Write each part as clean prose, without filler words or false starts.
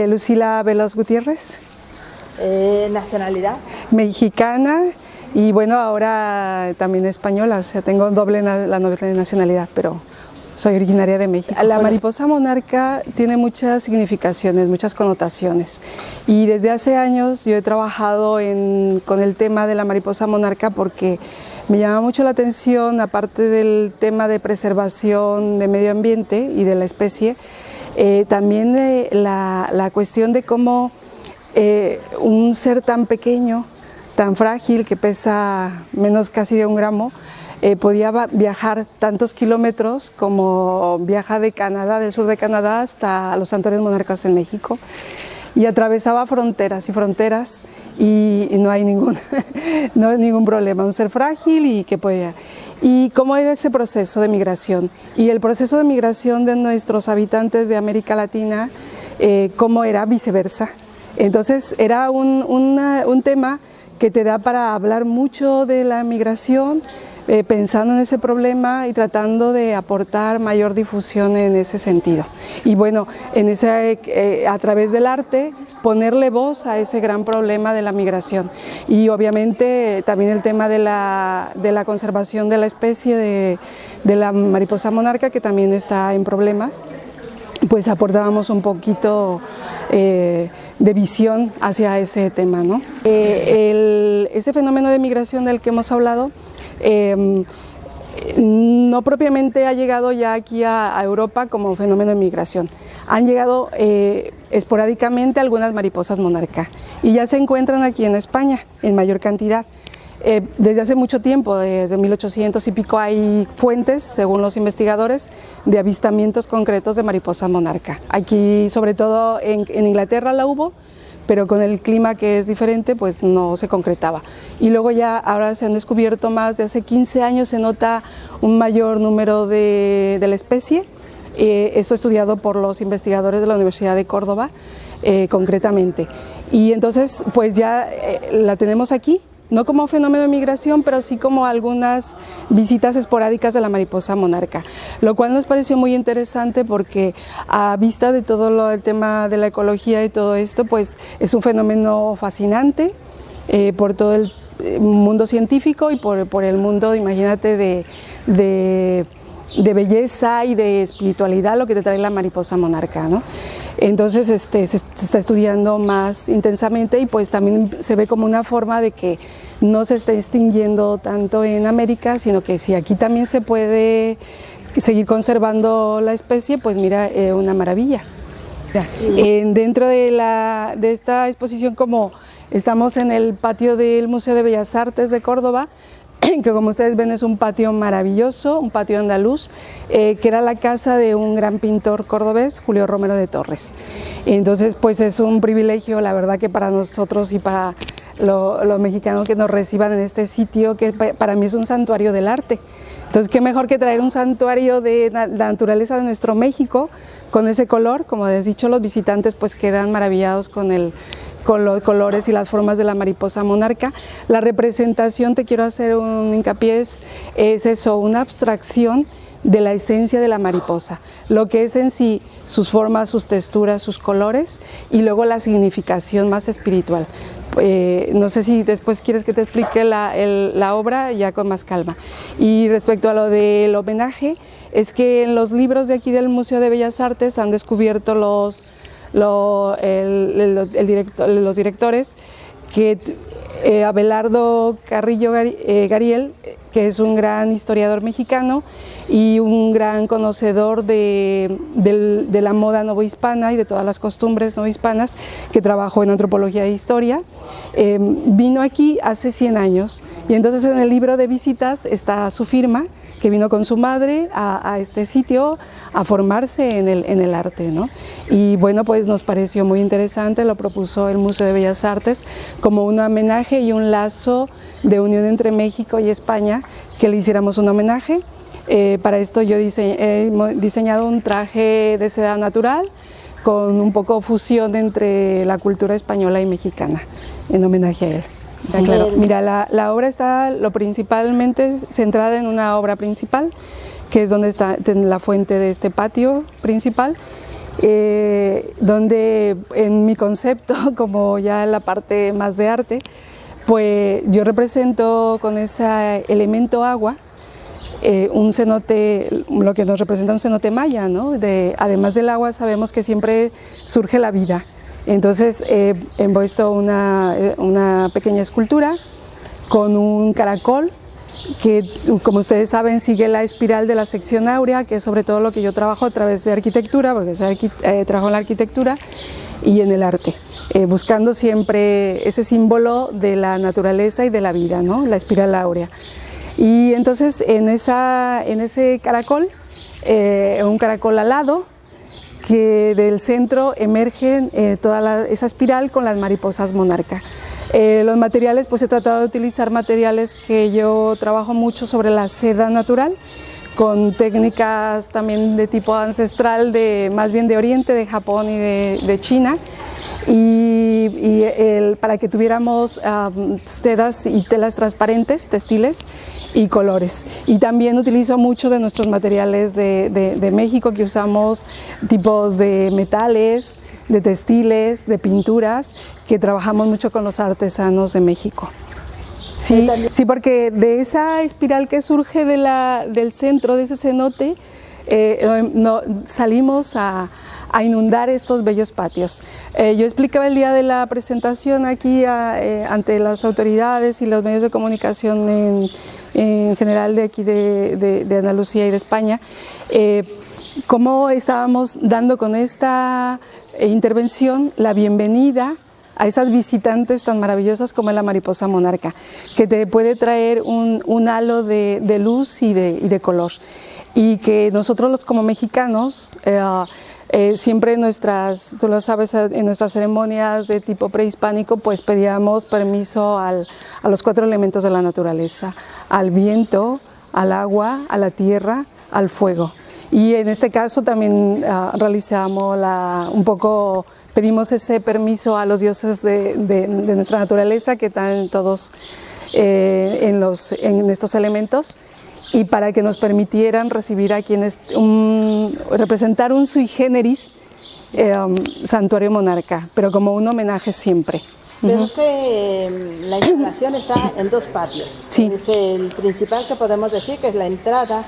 Lucila Veloz Gutiérrez. ¿Nacionalidad? Mexicana y bueno, ahora también española, o sea, tengo la doble nacionalidad, pero soy originaria de México. La mariposa monarca tiene muchas significaciones, muchas connotaciones y desde hace años yo he trabajado con el tema de la mariposa monarca porque me llama mucho la atención, aparte del tema de preservación de medio ambiente y de la especie, también la cuestión de cómo un ser tan pequeño, tan frágil, que pesa menos casi de 1 gramo, podía viajar tantos kilómetros como viaja de Canadá, del sur de Canadá, hasta los santuarios monarcas en México. Y atravesaba fronteras y fronteras y no hay ningún problema, un ser frágil y que podía. ¿Y cómo era ese proceso de migración? Y el proceso de migración de nuestros habitantes de América Latina, ¿cómo era viceversa? Entonces era un tema que te da para hablar mucho de la migración, pensando en ese problema y tratando de aportar mayor difusión en ese sentido. Y bueno, a través del arte, ponerle voz a ese gran problema de la migración. Y obviamente también el tema de la conservación de la especie de la mariposa monarca, que también está en problemas, pues aportábamos un poquito de visión hacia ese tema, ¿no? Ese fenómeno de migración del que hemos hablado no propiamente ha llegado ya aquí a Europa como fenómeno de migración. Han llegado esporádicamente algunas mariposas monarca y ya se encuentran aquí en España en mayor cantidad. Desde hace mucho tiempo, desde 1800 y pico, hay fuentes, según los investigadores, de avistamientos concretos de mariposa monarca. Aquí, sobre todo en Inglaterra la hubo, pero con el clima que es diferente, pues no se concretaba. Y luego ya ahora se han descubierto más, de hace 15 años se nota un mayor número de la especie. Esto estudiado por los investigadores de la Universidad de Córdoba, concretamente. Y entonces, pues ya la tenemos aquí, no como fenómeno de migración, pero sí como algunas visitas esporádicas de la mariposa monarca, lo cual nos pareció muy interesante porque a vista de todo el tema de la ecología y todo esto, pues es un fenómeno fascinante por todo el mundo científico y por el mundo, imagínate, de belleza y de espiritualidad, lo que te trae la mariposa monarca, ¿no? Entonces se está estudiando más intensamente y pues también se ve como una forma de que no se esté extinguiendo tanto en América, sino que si aquí también se puede seguir conservando la especie, pues mira, una maravilla. Dentro de esta exposición, como estamos en el patio del Museo de Bellas Artes de Córdoba, que como ustedes ven es un patio maravilloso, un patio andaluz, que era la casa de un gran pintor cordobés, Julio Romero de Torres. Entonces, pues es un privilegio, la verdad, que para nosotros y para los mexicanos que nos reciban en este sitio, que para mí es un santuario del arte. Entonces, qué mejor que traer un santuario de la naturaleza de nuestro México, con ese color. Como les he dicho, los visitantes pues quedan maravillados con los colores y las formas de la mariposa monarca. La representación, te quiero hacer un hincapié, es eso, una abstracción de la esencia de la mariposa, lo que es en sí sus formas, sus texturas, sus colores y luego la significación más espiritual. No sé si después quieres que te explique la obra ya con más calma. Y respecto a lo del homenaje, es que en los libros de aquí del Museo de Bellas Artes han descubierto los directores que Abelardo Carrillo Gariel, que es un gran historiador mexicano y un gran conocedor de la moda novohispana y de todas las costumbres novohispanas, que trabajó en antropología e historia, vino aquí hace 100 años y entonces en el libro de visitas está su firma, que vino con su madre a este sitio a formarse en el arte, ¿no? Y bueno, pues nos pareció muy interesante, lo propuso el Museo de Bellas Artes como un homenaje y un lazo de unión entre México y España, que le hiciéramos un homenaje. Para esto yo he diseñado un traje de seda natural con un poco fusión entre la cultura española y mexicana, en homenaje a él. Ya, claro. Mira, la obra está principalmente centrada en una obra principal, que es donde está la fuente de este patio principal, donde en mi concepto, como ya en la parte más de arte, pues yo represento con ese elemento agua un cenote, lo que nos representa un cenote maya, ¿no? Además del agua sabemos que siempre surge la vida. Entonces he puesto una pequeña escultura con un caracol que, como ustedes saben, sigue la espiral de la sección áurea, que es sobre todo lo que yo trabajo a través de arquitectura, porque trabajo en la arquitectura y en el arte, buscando siempre ese símbolo de la naturaleza y de la vida, ¿no? La espiral áurea. Y entonces en ese caracol, un caracol alado, que del centro emergen toda esa espiral con las mariposas monarca. Los materiales, pues he tratado de utilizar materiales que yo trabajo mucho sobre la seda natural, con técnicas también de tipo ancestral, más bien de Oriente, de Japón y de China, para que tuviéramos sedas y telas transparentes, textiles y colores. Y también utilizo mucho de nuestros materiales de México, que usamos tipos de metales, de textiles, de pinturas, que trabajamos mucho con los artesanos de México. Sí, sí, porque de esa espiral que surge del centro, de ese cenote, salimos a inundar estos bellos patios. Yo explicaba el día de la presentación aquí ante las autoridades y los medios de comunicación en general de aquí de Andalucía y de España, cómo estábamos dando con esta intervención la bienvenida a esas visitantes tan maravillosas como es la mariposa monarca, que te puede traer un halo de luz y de color, y que nosotros como mexicanos siempre tú lo sabes, en nuestras ceremonias de tipo prehispánico, pues pedíamos permiso a los 4 elementos de la naturaleza: al viento, al agua, a la tierra, al fuego. Y en este caso también realizamos pedimos ese permiso a los dioses de nuestra naturaleza, que están todos en estos elementos, y para que nos permitieran recibir a quienes representar un sui generis santuario monarca, pero como un homenaje siempre. Vemos que la instalación está en 2 patios. Sí. Es el principal, que podemos decir que es la entrada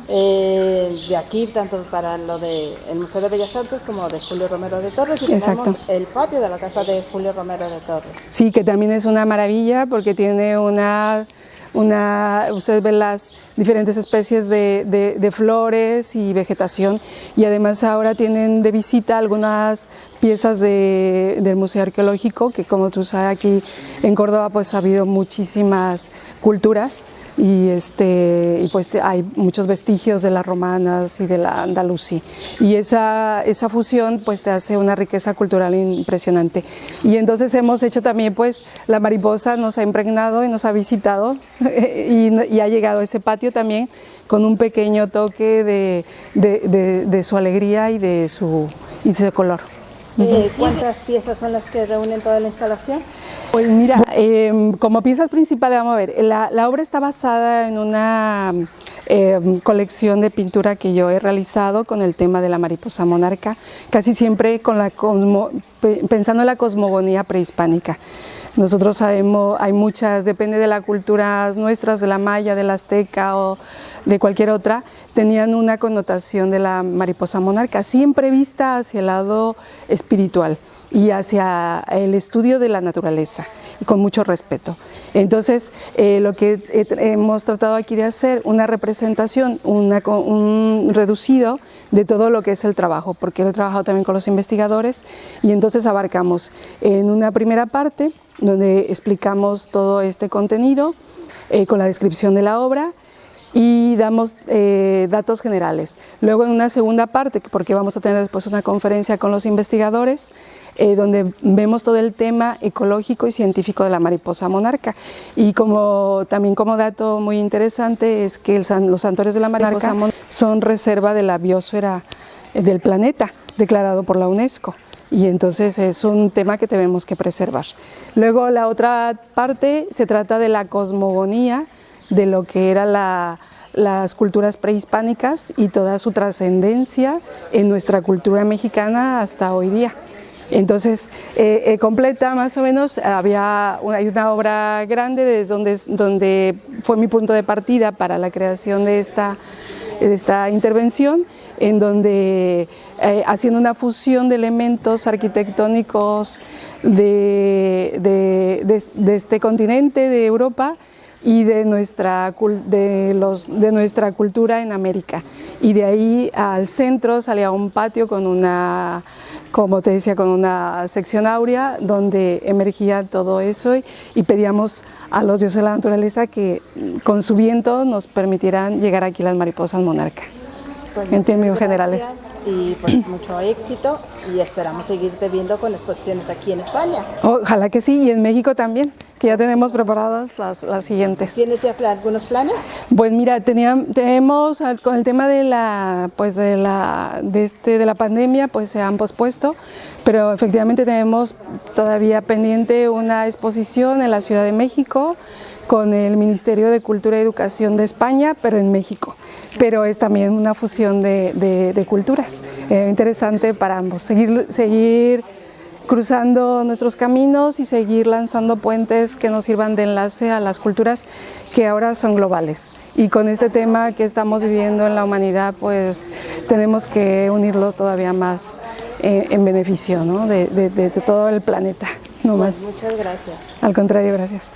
de aquí, tanto para lo del Museo de Bellas Artes como de Julio Romero de Torres, y tenemos el patio de la casa de Julio Romero de Torres. Sí, que también es una maravilla, porque tiene ustedes ven las diferentes especies de flores y vegetación, y además ahora tienen de visita algunas piezas del Museo Arqueológico, que, como tú sabes, aquí en Córdoba pues ha habido muchísimas culturas, y pues hay muchos vestigios de las romanas y de la andalusí, y esa fusión pues te hace una riqueza cultural impresionante. Y entonces hemos hecho también, pues la mariposa nos ha impregnado y nos ha visitado y ha llegado a ese patio también con un pequeño toque de su alegría y de su color. ¿Cuántas piezas son las que reúnen toda la instalación? Pues mira, como piezas principales, vamos a ver, la obra está basada en una colección de pintura que yo he realizado con el tema de la mariposa monarca, casi siempre pensando en la cosmogonía prehispánica. Nosotros sabemos, hay muchas, depende de las culturas nuestras, de la maya, de la azteca o de cualquier otra, tenían una connotación de la mariposa monarca, siempre vista hacia el lado espiritual y hacia el estudio de la naturaleza, y con mucho respeto. Entonces, lo que hemos tratado aquí de hacer, una representación, un reducido de todo lo que es el trabajo, porque lo he trabajado también con los investigadores, y entonces abarcamos en una primera parte, donde explicamos todo este contenido, con la descripción de la obra, y damos datos generales. Luego en una segunda parte, porque vamos a tener después una conferencia con los investigadores, donde vemos todo el tema ecológico y científico de la mariposa monarca. Y también como dato muy interesante es que los santuarios de la mariposa son reserva de la biosfera del planeta, declarado por la UNESCO. Y entonces es un tema que tenemos que preservar. Luego la otra parte se trata de la cosmogonía, de lo que era las culturas prehispánicas y toda su trascendencia en nuestra cultura mexicana hasta hoy día. Entonces, completa más o menos, hay una obra grande donde fue mi punto de partida para la creación de esta intervención, en donde haciendo una fusión de elementos arquitectónicos de este continente, de Europa, y de nuestra cultura en América. Y de ahí al centro salía un patio con una, como te decía, con una sección áurea donde emergía todo eso y pedíamos a los dioses de la naturaleza que con su viento nos permitieran llegar aquí las mariposas monarca. Pues en términos generales. Y pues mucho éxito y esperamos seguirte viendo con exposiciones aquí en España. Ojalá que sí, y en México también, que ya tenemos preparadas las siguientes. ¿Tienes ya algunos planes? Pues mira, tenemos con el tema de la pandemia, pues se han pospuesto, pero efectivamente tenemos todavía pendiente una exposición en la Ciudad de México con el Ministerio de Cultura y Educación de España, pero en México. Pero es también una fusión de culturas, interesante para ambos, seguir cruzando nuestros caminos y seguir lanzando puentes que nos sirvan de enlace a las culturas que ahora son globales. Y con este tema que estamos viviendo en la humanidad, pues tenemos que unirlo todavía más en beneficio, ¿no? de todo el planeta, no más. Muchas gracias. Al contrario, gracias.